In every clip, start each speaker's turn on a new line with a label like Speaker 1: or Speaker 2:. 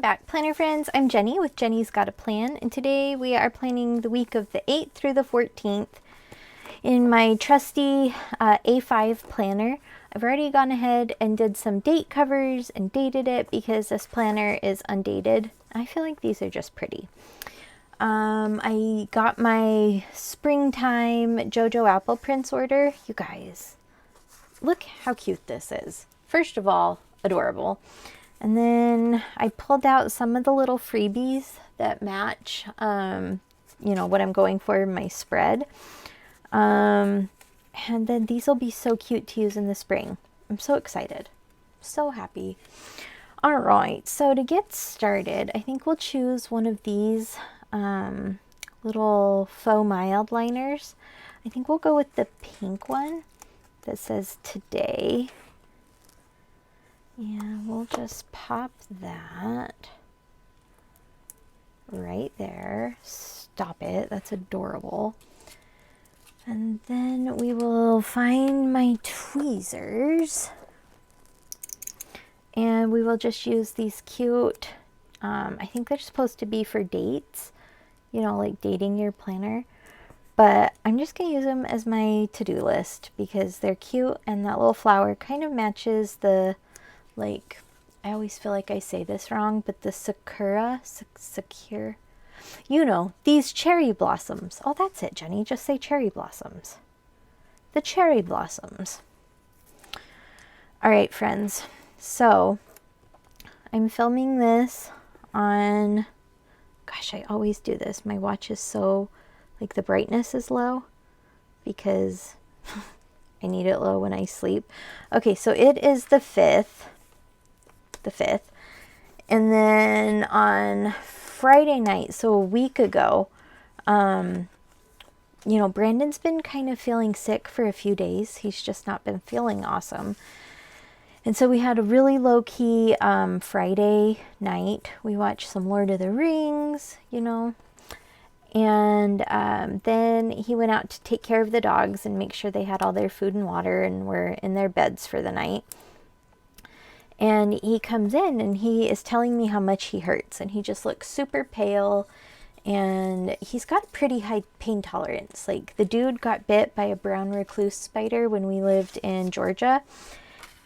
Speaker 1: back, planner friends. I'm Jenny with Jenny's Got a Plan, and today we are planning the week of the 8th through the 14th in my trusty A5 planner. I've already gone ahead and did some date covers and dated it because this planner is undated. I feel like these are just pretty. I got my springtime JojoApplePrints order. You guys, look how cute this is. First of all, adorable. And then I pulled out some of the little freebies that match, you know, what I'm going for in my spread. And then these will be so cute to use in the spring. I'm so excited. So happy. All right, so to get started, I think we'll choose one of these little faux mild liners. I think we'll go with the pink one that says today. And we'll just pop that right there. Stop it. That's adorable. And then we will find my tweezers. And we will just use these cute, I think they're supposed to be for dates, you know, like dating your planner. But I'm just going to use them as my to-do list because they're cute, and that little flower kind of matches the, like, I always feel like I say this wrong, but the sakura, you know, these cherry blossoms. Oh, that's it, Jenny. Just say cherry blossoms. The cherry blossoms. All right, friends. So I'm filming this on, gosh, I always do this. My watch is so, like, the brightness is low because I need it low when I sleep. Okay, so it is the 5th. And then on Friday night, so a week ago, you know, Brandon's been kind of feeling sick for a few days. He's just not been feeling awesome. And so we had a really low-key Friday night. We watched some Lord of the Rings, you know. And then he went out to take care of the dogs and make sure they had all their food and water and were in their beds for the night. And he comes in and he is telling me how much he hurts. And he just looks super pale. And he's got a pretty high pain tolerance. Like, the dude got bit by a brown recluse spider when we lived in Georgia.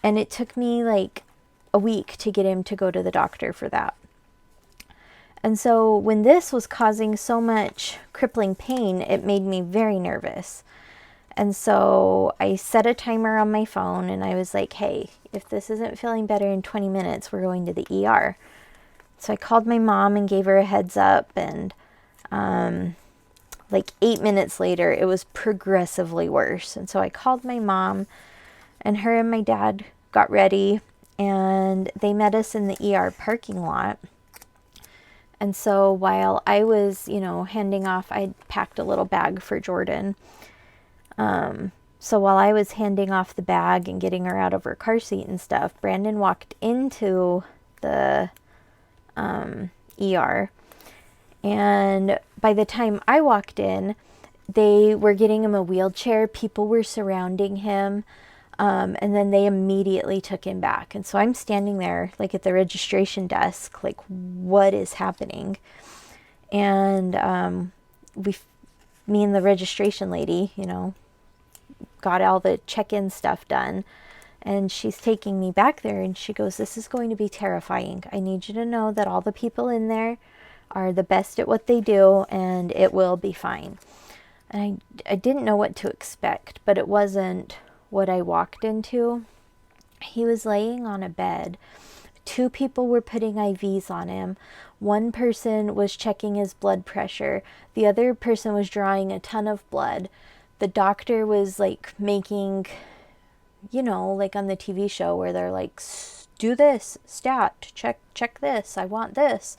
Speaker 1: And it took me like a week to get him to go to the doctor for that. And so when this was causing so much crippling pain, it made me very nervous. And so I set a timer on my phone and I was like, hey, if this isn't feeling better in 20 minutes, we're going to the ER. So I called my mom and gave her a heads up, and like 8 minutes later, it was progressively worse. And so I called my mom, and her and my dad got ready and they met us in the ER parking lot. And so while I was, you know, handing off, I packed a little bag for Jordan. So while I was handing off the bag and getting her out of her car seat and stuff, Brandon walked into the ER. And by the time I walked in, they were getting him a wheelchair. People were surrounding him. And then they immediately took him back. And so I'm standing there, like, at the registration desk, like, what is happening? And me and the registration lady, you know, got all the check-in stuff done. And she's taking me back there, and she goes, this is going to be terrifying. I need you to know that all the people in there are the best at what they do, and it will be fine. And I didn't know what to expect, but it wasn't what I walked into. He was laying on a bed. 2 people were putting IVs on him. 1 person was checking his blood pressure. The other person was drawing a ton of blood. The doctor was like making, you know, like on the TV show where they're like, do this, stat, check this, I want this.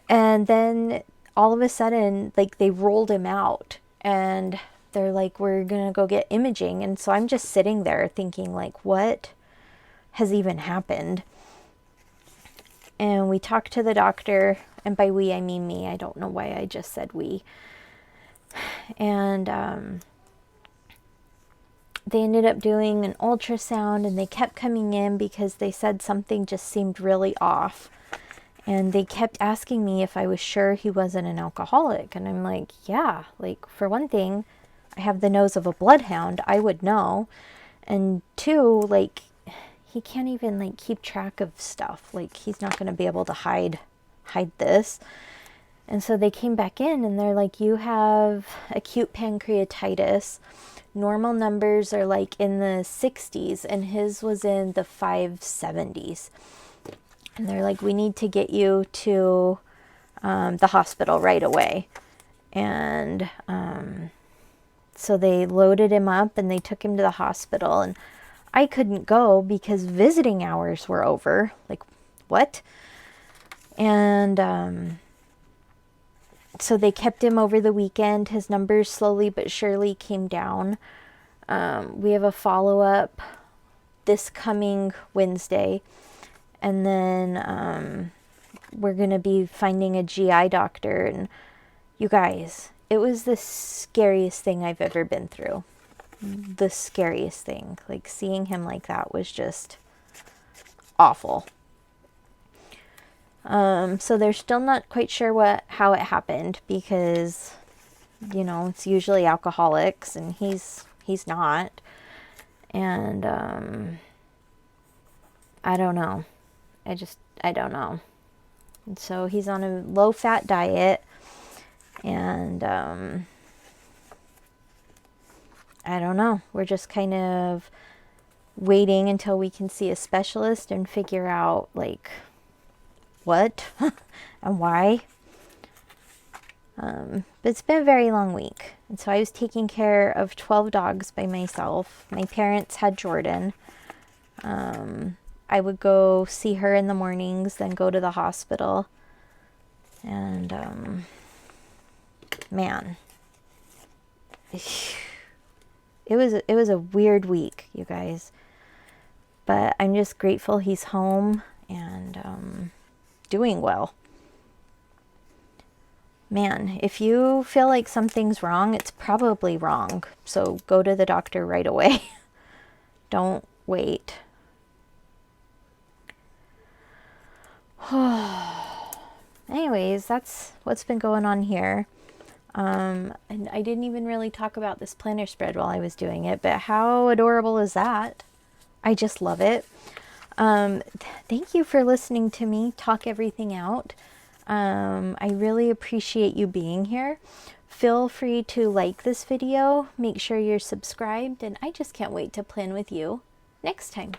Speaker 1: And then all of a sudden, like, they rolled him out and they're like, we're gonna go get imaging. And so I'm just sitting there thinking, like, what has even happened? And we talked to the doctor, and by we I mean me. I don't know why I just said we. And they ended up doing an ultrasound, and they kept coming in because they said something just seemed really off. And they kept asking me if I was sure he wasn't an alcoholic. And I'm like, yeah, like for one thing, I have the nose of a bloodhound. I would know. And two, like he can't even like keep track of stuff. Like he's not going to be able to hide this. And so they came back in and they're like, you have acute pancreatitis. Normal numbers are like in the 60s and his was in the 570s. And they're like, we need to get you to the hospital right away. And so they loaded him up and they took him to the hospital. And I couldn't go because visiting hours were over. Like, what? And so they kept him over the weekend. His numbers slowly but surely came down. We have a follow-up this coming Wednesday. And then we're going to be finding a GI doctor. And you guys, it was the scariest thing I've ever been through. The scariest thing. Like seeing him like that was just awful. So they're still not quite sure how it happened because, you know, it's usually alcoholics and he's not. And I don't know. I don't know. And so he's on a low-fat diet, and I don't know. We're just kind of waiting until we can see a specialist and figure out, like, what and why. But it's been a very long week. And so I was taking care of 12 dogs by myself. My parents had Jordan. I would go see her in the mornings, then go to the hospital. And, man, it was a weird week, you guys. But I'm just grateful he's home and doing well. Man, if you feel like something's wrong, it's probably wrong. So go to the doctor right away. Don't wait. Anyways, that's what's been going on here. And I didn't even really talk about this planner spread while I was doing it, but how adorable is that? I just love it. Thank you for listening to me talk everything out. I really appreciate you being here. Feel free to like this video, make sure you're subscribed, and I just can't wait to plan with you next time.